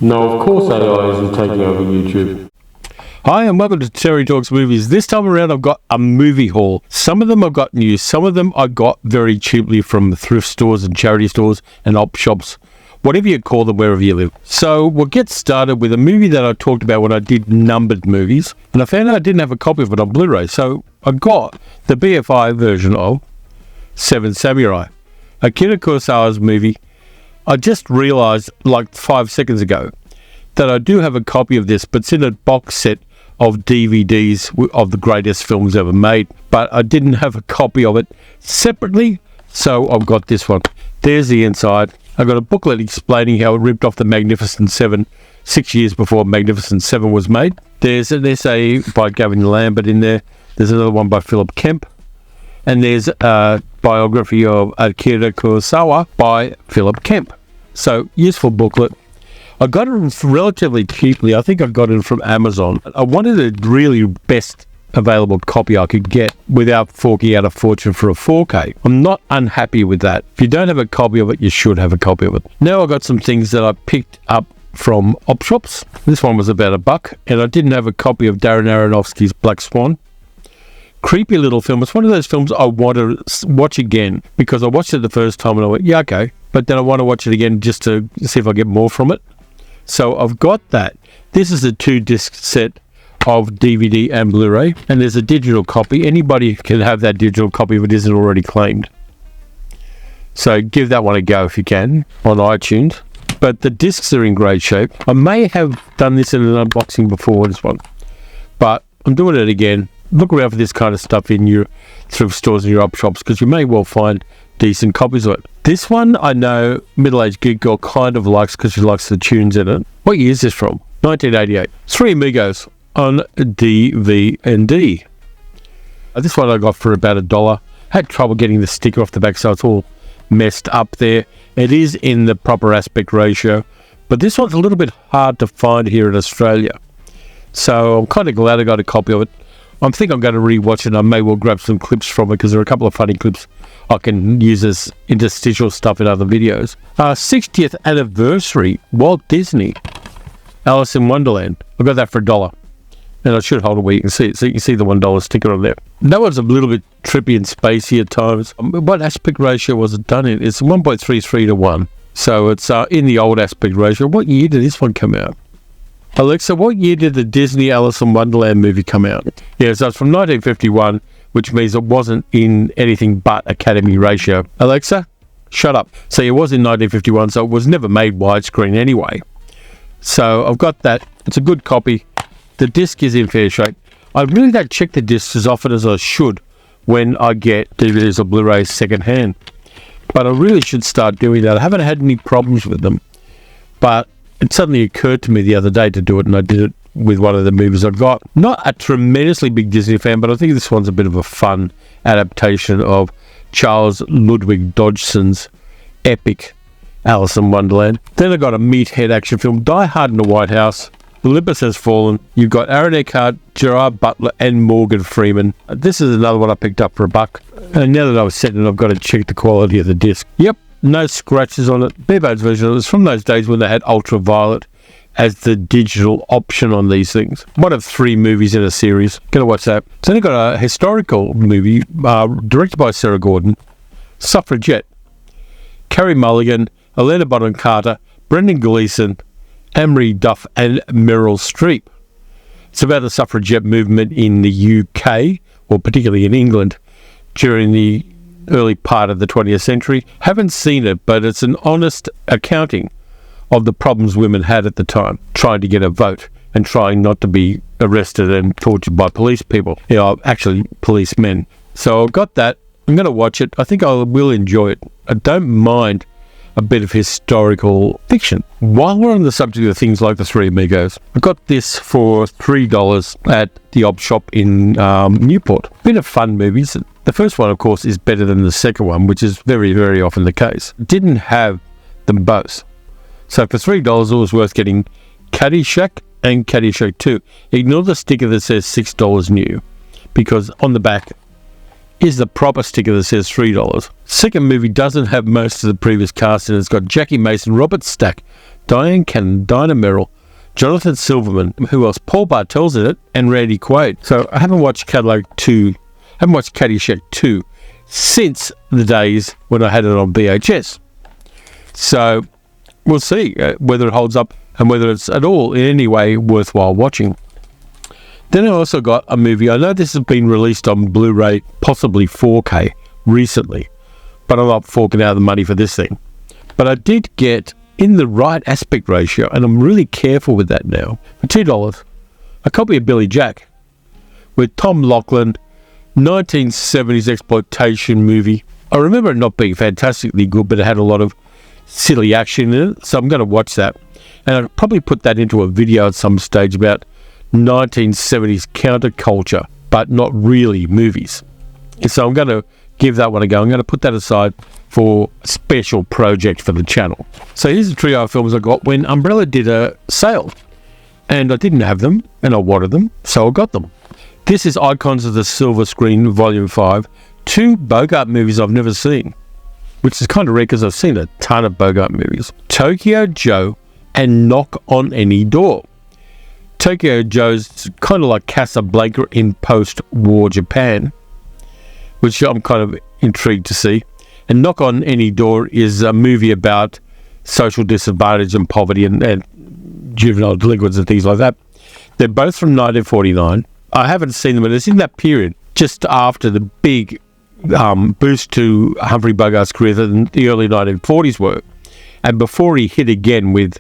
No, of course AI isn't taking over YouTube. Hi and welcome to Terry Talks Movies. This time around I've got a movie haul. Some of them I've got new, some of them I got very cheaply from thrift stores and charity stores and op shops, whatever you call them, wherever you live. So we'll get started with a movie that I talked about when I did numbered movies, and I found out I didn't have a copy of it on Blu-ray, so I got the BFI version of Seven Samurai, Akira Kurosawa's movie. I just realised like 5 seconds ago that I do have a copy of this, but it's in a box set of DVDs of the greatest films ever made, but I didn't have a copy of it separately, so I've got this one. There's the inside. I've got a booklet explaining how it ripped off the Magnificent Seven 6 years before Magnificent Seven was made. There's an essay by Gavin Lambert in there. There's another one by Philip Kemp. And there's a biography of Akira Kurosawa by Philip Kemp. So, useful booklet. I got it relatively cheaply. I think I got it from Amazon. I wanted the really best available copy I could get without forking out a fortune for a 4K. I'm not unhappy with that. If you don't have a copy of it, you should have a copy of it. Now I got some things that I picked up from op shops. This one was about $1, and I didn't have a copy of Darren Aronofsky's Black Swan. Creepy little film. It's one of those films I want to watch again because I watched it the first time and I went, yeah, okay. But then I want to watch it again just to see if I get more from it. So I've got that. This is a 2-disc set of DVD and Blu-ray, and there's a digital copy. Anybody can have that digital copy if it isn't already claimed. So give that one a go if you can on iTunes. But the discs are in great shape. I may have done this in an unboxing before this one, but I'm doing it again. Look around for this kind of stuff in your thrift stores and your op shops because you may well find decent copies of it. This one I know middle-aged geek girl kind of likes because she likes the tunes in it. What year is this from? 1988. Three Amigos on DVD. This one I got for about $1. Had trouble getting the sticker off the back, so it's all messed up there. It is in the proper aspect ratio, but this one's a little bit hard to find here in Australia. So I'm kind of glad I got a copy of it. I think I'm going to rewatch it. I may well grab some clips from it because there are a couple of funny clips I can use as interstitial stuff in other videos. 60th anniversary Walt Disney Alice in Wonderland. I got that for $1. And I should hold it where you can see it. So you can see the $1 sticker on there. That one's a little bit trippy and spacey at times. What aspect ratio was it done in? It's 1.33 to 1. So it's in the old aspect ratio. What year did this one come out? Alexa, what year did the Disney Alice in Wonderland movie come out? Yeah, so it's from 1951, which means it wasn't in anything but Academy ratio. Alexa, shut up. So it was in 1951, so it was never made widescreen anyway. So I've got that. It's a good copy. The disc is in fair shape. I really don't check the discs as often as I should when I get DVDs or Blu-rays second-hand. But I really should start doing that. I haven't had any problems with them. But it suddenly occurred to me the other day to do it, and I did it with one of the movies I've got. Not a tremendously big Disney fan, but I think this one's a bit of a fun adaptation of Charles Ludwig Dodgson's epic Alice in Wonderland. Then I got a meathead action film, Die Hard in the White House, Olympus Has Fallen. You've got Aaron Eckhart, Gerard Butler, and Morgan Freeman. This is another one I picked up for $1. And now that I've said it, I've got to check the quality of the disc. Yep. No scratches on it. Bare-bones version. It was from those days when they had ultraviolet as the digital option on these things. One of 3 movies in a series. Gonna watch that. It's only got a historical movie directed by Sarah Gordon, Suffragette, Carey Mulligan, Helena Bonham Carter, Brendan Gleeson, Amory Duff, and Meryl Streep. It's about the suffragette movement in the UK, or particularly in England, during the early part of the 20th century. Haven't seen it, but it's an honest accounting of the problems women had at the time, trying to get a vote and trying not to be arrested and tortured by police people. You know, actually policemen. So I've got that. I'm going to watch it. I think I will enjoy it. I don't mind a bit of historical fiction. While we're on the subject of things like the Three Amigos, I got this for $3 at the op shop in Newport. Bit of fun movies. The first one, of course, is better than the second one, which is very, very often the case. Didn't have them both. So for $3, it was worth getting Caddyshack and Caddyshack 2. Ignore the sticker that says $6 new, because on the back is the proper sticker that says $3. Second movie doesn't have most of the previous cast in it. It's got Jackie Mason, Robert Stack, Diane Cannon, Dinah Merrill, Jonathan Silverman, who else? Paul Bartel's in it, and Randy Quaid. So I haven't watched Caddyshack 2 since the days when I had it on VHS. So we'll see whether it holds up and whether it's at all in any way worthwhile watching. Then I also got a movie. I know this has been released on Blu-ray, possibly 4K, recently, but I'm not forking out the money for this thing. But I did get, in the right aspect ratio, and I'm really careful with that now, for $2, a copy of Billy Jack with Tom Laughlin, 1970s exploitation movie. I remember it not being fantastically good, but it had a lot of silly action in it, so I'm going to watch that. And I'll probably put that into a video at some stage about 1970s counterculture, but not really movies. So I'm going to give that one a go. I'm going to put that aside for a special project for the channel. So here's the trio of films I got when Umbrella did a sale. And I didn't have them, and I wanted them, so I got them. This is Icons of the Silver Screen, Volume 5. 2 Bogart movies I've never seen, which is kind of rare because I've seen a ton of Bogart movies. Tokyo Joe and Knock on Any Door. Tokyo Joe's kind of like Casablanca in post-war Japan, which I'm kind of intrigued to see. And Knock on Any Door is a movie about social disadvantage and poverty and juvenile delinquents and things like that. They're both from 1949. I haven't seen them, but it's in that period, just after the big boost to Humphrey Bogart's career that the early 1940s were, and before he hit again with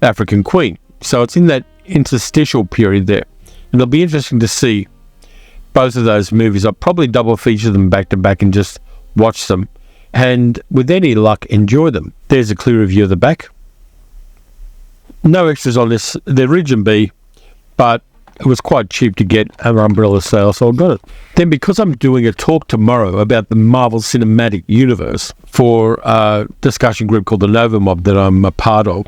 African Queen. So it's in that interstitial period there. And it'll be interesting to see both of those movies. I'll probably double feature them back to back and just watch them, and with any luck, enjoy them. There's a clear review of the back. No extras on this. They're Region B, but it was quite cheap to get an Umbrella sale, so I got it. Then, because I'm doing a talk tomorrow about the Marvel Cinematic Universe for a discussion group called the Nova Mob that I'm a part of,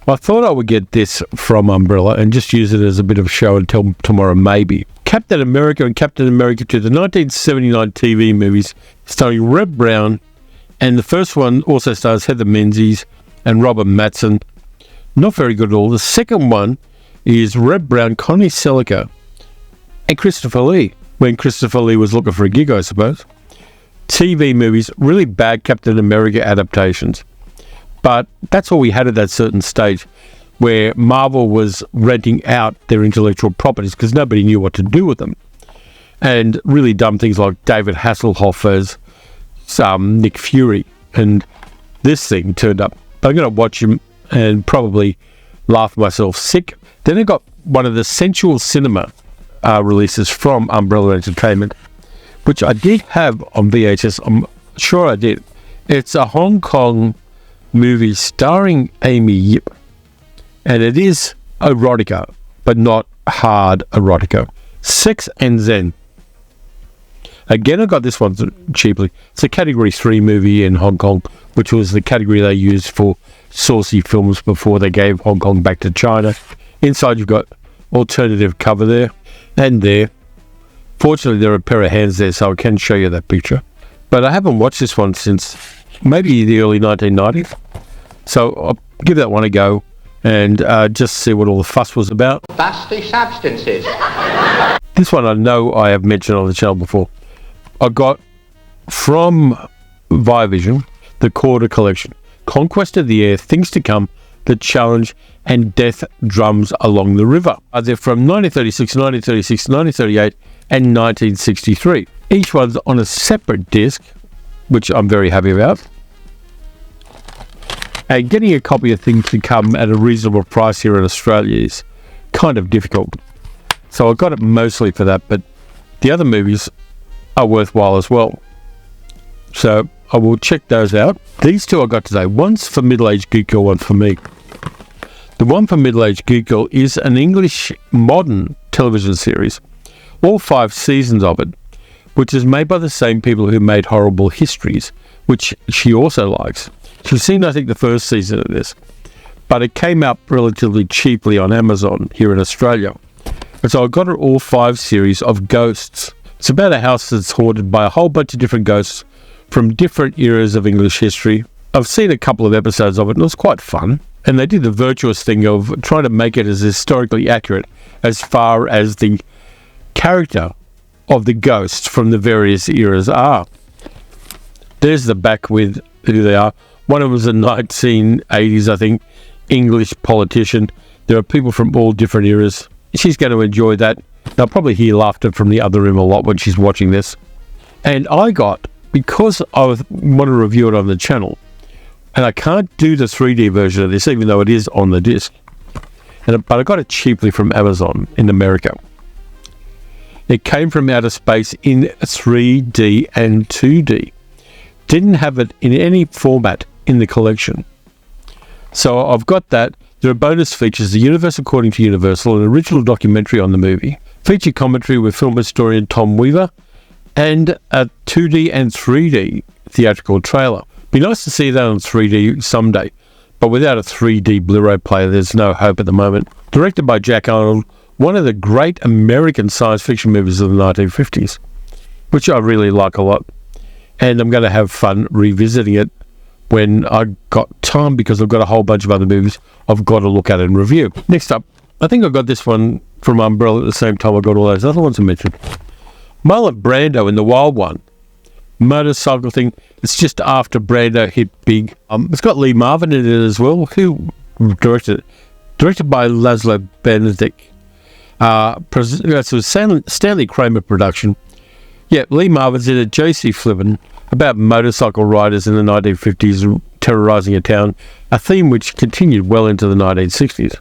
I thought I would get this from Umbrella and just use it as a bit of a show until tomorrow, maybe. Captain America and Captain America 2, the 1979 TV movies starring Reb Brown, and the first one also stars Heather Menzies and Robert Mattson. Not very good at all. The second one is Reb Brown, Connie Selica, and Christopher Lee, when Christopher Lee was looking for a gig, I suppose. TV movies, really bad Captain America adaptations. But that's all we had at that certain stage where Marvel was renting out their intellectual properties because nobody knew what to do with them. And really dumb things like David Hasselhoff as Nick Fury. And this thing turned up. But I'm going to watch him and probably laugh myself sick. Then I got one of the Sensual Cinema releases from Umbrella Entertainment, which I did have on VHS. I'm sure I did. It's a Hong Kong movie starring Amy Yip, and it is erotica, but not hard erotica. Sex and Zen. Again, I got this one cheaply. It's a Category 3 movie in Hong Kong, which was the category they used for saucy films before they gave Hong Kong back to China. Inside you've got alternative cover there and there. Fortunately, there are a pair of hands there, so I can show you that picture. But I haven't watched this one since maybe the early 1990s. So I'll give that one a go and just see what all the fuss was about. Fusty substances. This one I know I have mentioned on the channel before. I got from Viavision the Korda Collection. Conquest of the Air, Things to Come, The Challenge, and Death Drums Along the River. They're from 1936, 1936, 1938, and 1963. Each one's on a separate disc, which I'm very happy about. And getting a copy of Things to Come at a reasonable price here in Australia is kind of difficult. So I got it mostly for that, but the other movies are worthwhile as well. So I will check those out. These two I got today. One's for Middle-Aged Geek Girl, one for me. The one for Middle-Aged Geek Girl is an English modern television series, all 5 seasons of it, which is made by the same people who made Horrible Histories, which she also likes. She's seen, I think, the first season of this, but it came out relatively cheaply on Amazon here in Australia. And so I got her all 5 series of ghosts. It's about a house that's haunted by a whole bunch of different ghosts from different eras of English history. I've seen a couple of episodes of it and it was quite fun. And they did the virtuous thing of trying to make it as historically accurate as far as the character of the ghosts from the various eras are. There's the back with who they are. One of them was a 1980s, I think, English politician. There are people from all different eras. She's going to enjoy that. They'll probably hear laughter from the other room a lot when she's watching this. And I got, because I want to review it on the channel, and I can't do the 3D version of this, even though it is on the disc, but I got it cheaply from Amazon in America. It came from outer space in 3D and 2D. Didn't have it in any format in the collection. So I've got that. There are bonus features: the Universe According to Universal, an original documentary on the movie, feature commentary with film historian Tom Weaver, and a 2D and 3D theatrical trailer. Be nice to see that on 3D someday, but without a 3D Blu-ray player, there's no hope at the moment. Directed by Jack Arnold, one of the great American science fiction movies of the 1950s, which I really like a lot. And I'm going to have fun revisiting it when I got time, because I've got a whole bunch of other movies I've got to look at and review. Next up, I think I got this one from Umbrella at the same time I got all those other ones I mentioned. Marlon Brando in The Wild One. Motorcycle thing. It's just after Brando hit big. It's got Lee Marvin in it as well. Who directed it? Directed by Laszlo Benedict. It's a Stanley Kramer production. Yeah, Lee Marvin's in it. J.C. Flippin, about motorcycle riders in the 1950s terrorizing a town, a theme which continued well into the 1960s.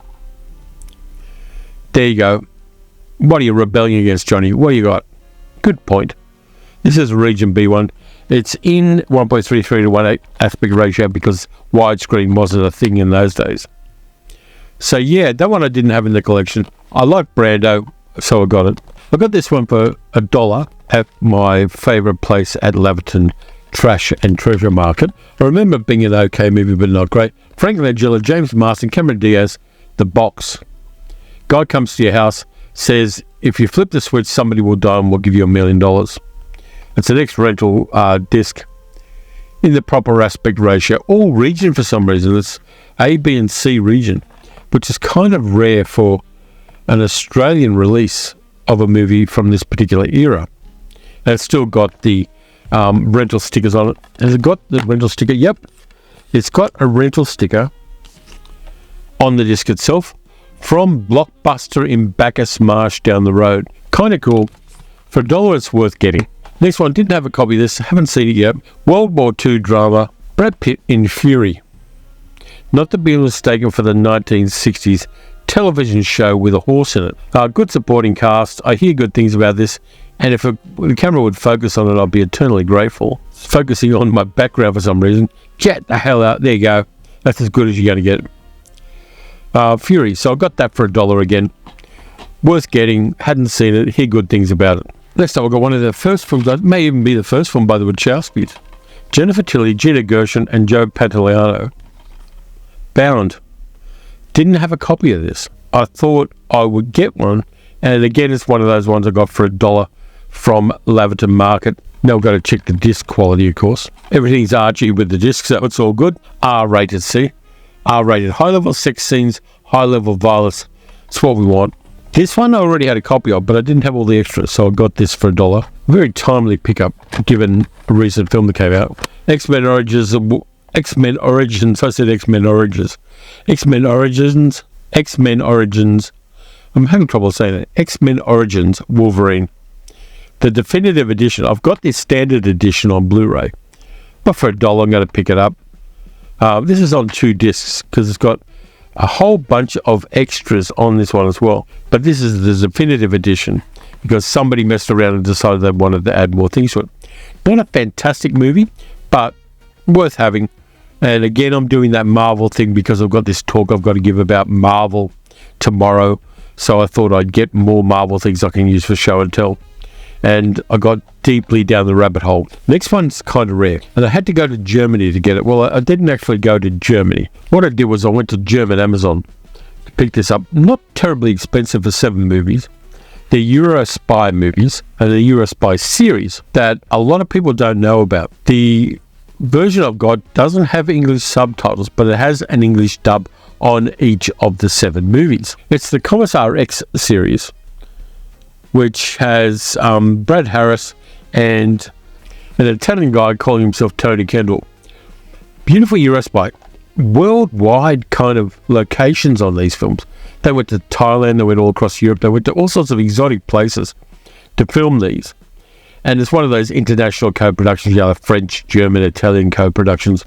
There you go. What are you rebelling against, Johnny? What do you got? Good point. This is Region B1. It's in 1.33 to 1.8 aspect ratio because widescreen wasn't a thing in those days. So yeah, that one I didn't have in the collection. I like Brando, so I got it. I got this one for $1 at my favourite place at Laverton Trash and Treasure Market. I remember being an okay movie, but not great. Frank Langella, James Marsden, Cameron Diaz, The Box. Guy comes to your house, says, if you flip the switch, somebody will die and we'll give you $1 million. It's an ex-rental disc in the proper aspect ratio. All region for some reason. It's A, B and C region, which is kind of rare for an Australian release of a movie from this particular era. And it's still got the rental stickers on it. Has it got the rental sticker? Yep. It's got a rental sticker on the disc itself from Blockbuster in Bacchus Marsh down the road. Kind of cool. For $1, it's worth getting. Next one, didn't have a copy of this. Haven't seen it yet. World War II drama. Brad Pitt in Fury. Not to be mistaken for the 1960s television show with a horse in it. Good supporting cast. I hear good things about this, and if the camera would focus on it, I'd be eternally grateful. It's focusing on my background for some reason. Get the hell out. There you go. That's as good as you're going to get. Fury. So I got that for $1 again. Worth getting. Hadn't seen it. Hear good things about it. Next up, I got one of the first films. That may even be the first film by the Wachowskis. Jennifer Tilly, Gina Gershon, and Joe Pantoliano. Bound. Didn't have a copy of this. I thought I would get one, and again, it's one of those ones I got for $1 from Laverton Market. Now we've got to check the disc quality, of course. Everything's Archie with the disc, so it's all good. R-rated, see? R-rated. High-level sex scenes, high-level violence. It's what we want. This one I already had a copy of, but I didn't have all the extras, so I got this for $1. Very timely pickup, given a recent film that came out. X-Men Origins. I said X-Men Origins. X-Men Origins. X-Men Origins. I'm having trouble saying it. X-Men Origins Wolverine. The definitive edition. I've got this standard edition on Blu-ray, but for $1 I'm going to pick it up. This is on 2 discs because it's got a whole bunch of extras on this one as well. But this is the definitive edition because somebody messed around and decided they wanted to add more things to it. Not a fantastic movie, but worth having. And again, I'm doing that Marvel thing because I've got this talk I've got to give about Marvel tomorrow. So I thought I'd get more Marvel things I can use for show and tell. And I got deeply down the rabbit hole. Next one's kind of rare. And I had to go to Germany to get it. Well, I didn't actually go to Germany. What I did was I went to German Amazon to pick this up. Not terribly expensive for 7 movies. They're Euro Spy movies and the Euro Spy series that a lot of people don't know about. The version I've got doesn't have English subtitles, but it has an English dub on each of the 7 movies. It's the Kommissar X series, which has Brad Harris and an Italian guy calling himself Tony Kendall. Beautiful US bike. Worldwide kind of locations on these films. They went to Thailand, they went all across Europe, they went to all sorts of exotic places to film these. And it's one of those international co-productions, French, German, Italian co-productions.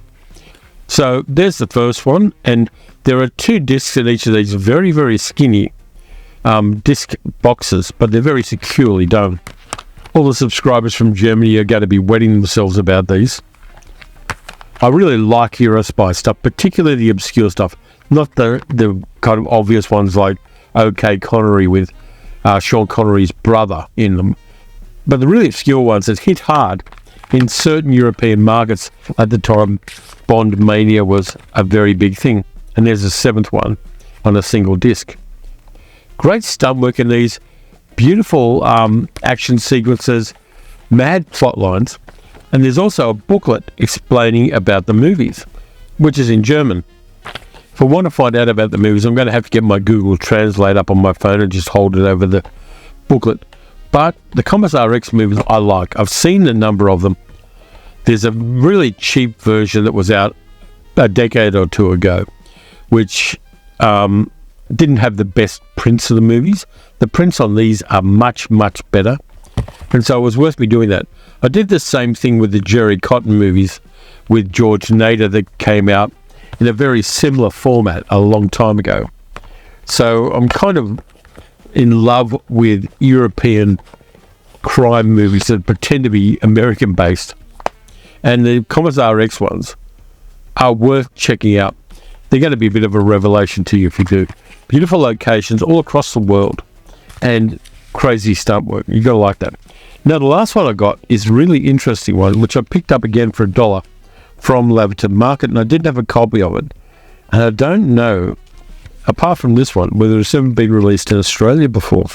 So there's the first one, and there are 2 discs in each of these, very, very skinny disc boxes, but they're very securely done. All the subscribers from Germany are going to be wetting themselves about these. I really like Eurospy stuff, particularly the obscure stuff, not the kind of obvious ones like OK Connery with Sean Connery's brother in them, but the really obscure ones that hit hard in certain European markets at the time. Bond Mania was a very big thing, and there's a 7th one on a single disc. Great stunt work in these, beautiful action sequences, mad plot lines, and there's also a booklet explaining about the movies, which is in German. If I want to find out about the movies, I'm going to have to get my Google Translate up on my phone and just hold it over the booklet. But the Kommissar X movies I like. I've seen a number of them. There's a really cheap version that was out a decade or 2 ago, which didn't have the best prints of the movies. The prints on these are much, much better. And so it was worth me doing that. I did the same thing with the Jerry Cotton movies with George Nader that came out in a very similar format a long time ago. So I'm kind of in love with European crime movies that pretend to be American based. And the Kommissar X ones are worth checking out. They're going to be a bit of a revelation to you if you do. Beautiful locations all across the world and crazy stunt work. You've got to like that. Now, the last one I got is a really interesting one, which I picked up again for $1 from Laverton Market, and I didn't have a copy of it. And I don't know, apart from this one, whether it's ever been released in Australia before.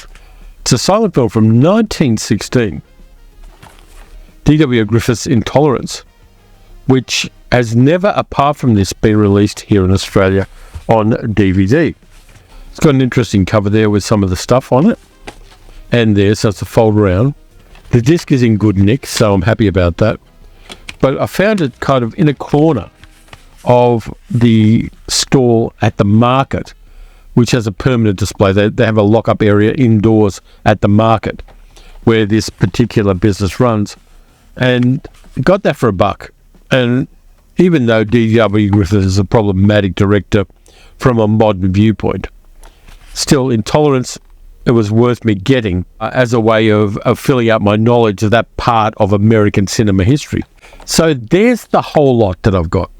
It's a silent film from 1916. D.W. Griffith's Intolerance, which has never, apart from this, been released here in Australia on DVD. It's got an interesting cover there with some of the stuff on it. And there, so it's a fold around. The disc is in good nick, so I'm happy about that. But I found it kind of in a corner of the stall at the market, which has a permanent display. They have a lock-up area indoors at the market where this particular business runs. And got that for $1. And even though D.W. Griffith is a problematic director from a modern viewpoint, still, Intolerance, it was worth me getting as a way of filling out my knowledge of that part of American cinema history. So there's the whole lot that I've got.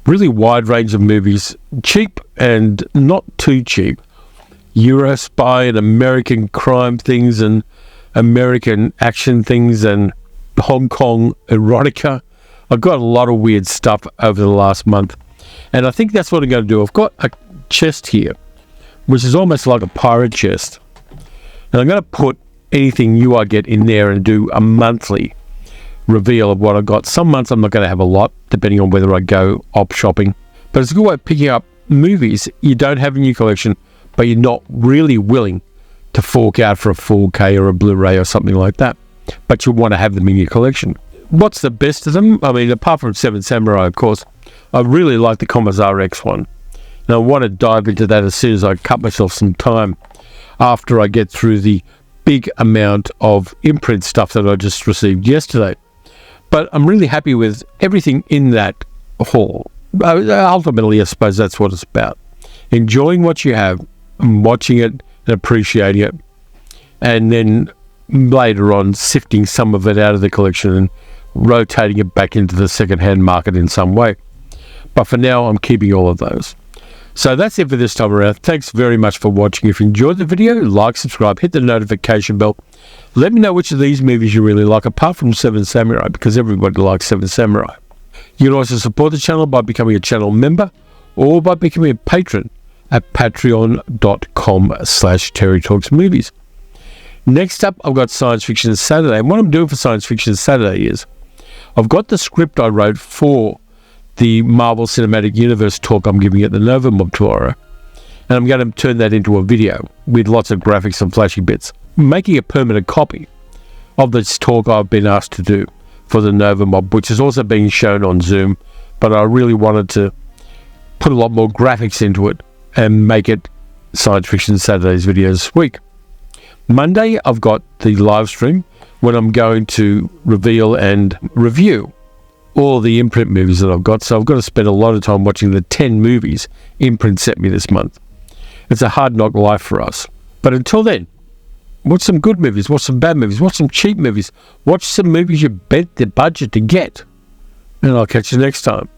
Really wide range of movies, cheap and not too cheap. Eurospy and American crime things and American action things and Hong Kong erotica. I've got a lot of weird stuff over the last month. And I think that's what I'm going to do. I've got a chest here, which is almost like a pirate chest. And I'm going to put anything new I get in there and do a monthly reveal of what I've got. Some months I'm not going to have a lot, depending on whether I go op shopping. But it's a good way of picking up movies you don't have in your collection, but you're not really willing to fork out for a 4K or a Blu-ray or something like that. But you want to have them in your collection. What's the best of them? I mean, apart from Seven Samurai, of course, I really like the Kommissar X one. And I want to dive into that as soon as I cut myself some time after I get through the big amount of imprint stuff that I just received yesterday. But I'm really happy with everything in that haul. Ultimately, I suppose that's what it's about. Enjoying what you have, and watching it and appreciating it, and then later on sifting some of it out of the collection and rotating it back into the second-hand market in some way. But for now, I'm keeping all of those. So that's it for this time around. Thanks very much for watching. If you enjoyed the video, like, subscribe, hit the notification bell. Let me know which of these movies you really like, apart from Seven Samurai, because everybody likes Seven Samurai. You can also support the channel by becoming a channel member or by becoming a patron at patreon.com/TerryTalksMovies. Next up, I've got Science Fiction Saturday. And what I'm doing for Science Fiction Saturday is I've got the script I wrote for the Marvel Cinematic Universe talk I'm giving at the Nova Mob tomorrow. And I'm going to turn that into a video with lots of graphics and flashy bits. Making a permanent copy of this talk I've been asked to do for the Nova Mob, which is also being shown on Zoom, but I really wanted to put a lot more graphics into it and make it Science Fiction Saturdays videos this week. Monday, I've got the live stream when I'm going to reveal and review all the imprint movies that I've got. So I've got to spend a lot of time watching the 10 movies Imprint sent me this month. It's a hard knock life for us. But until then, watch some good movies, watch some bad movies, watch some cheap movies, watch some movies you bet the budget to get. And I'll catch you next time.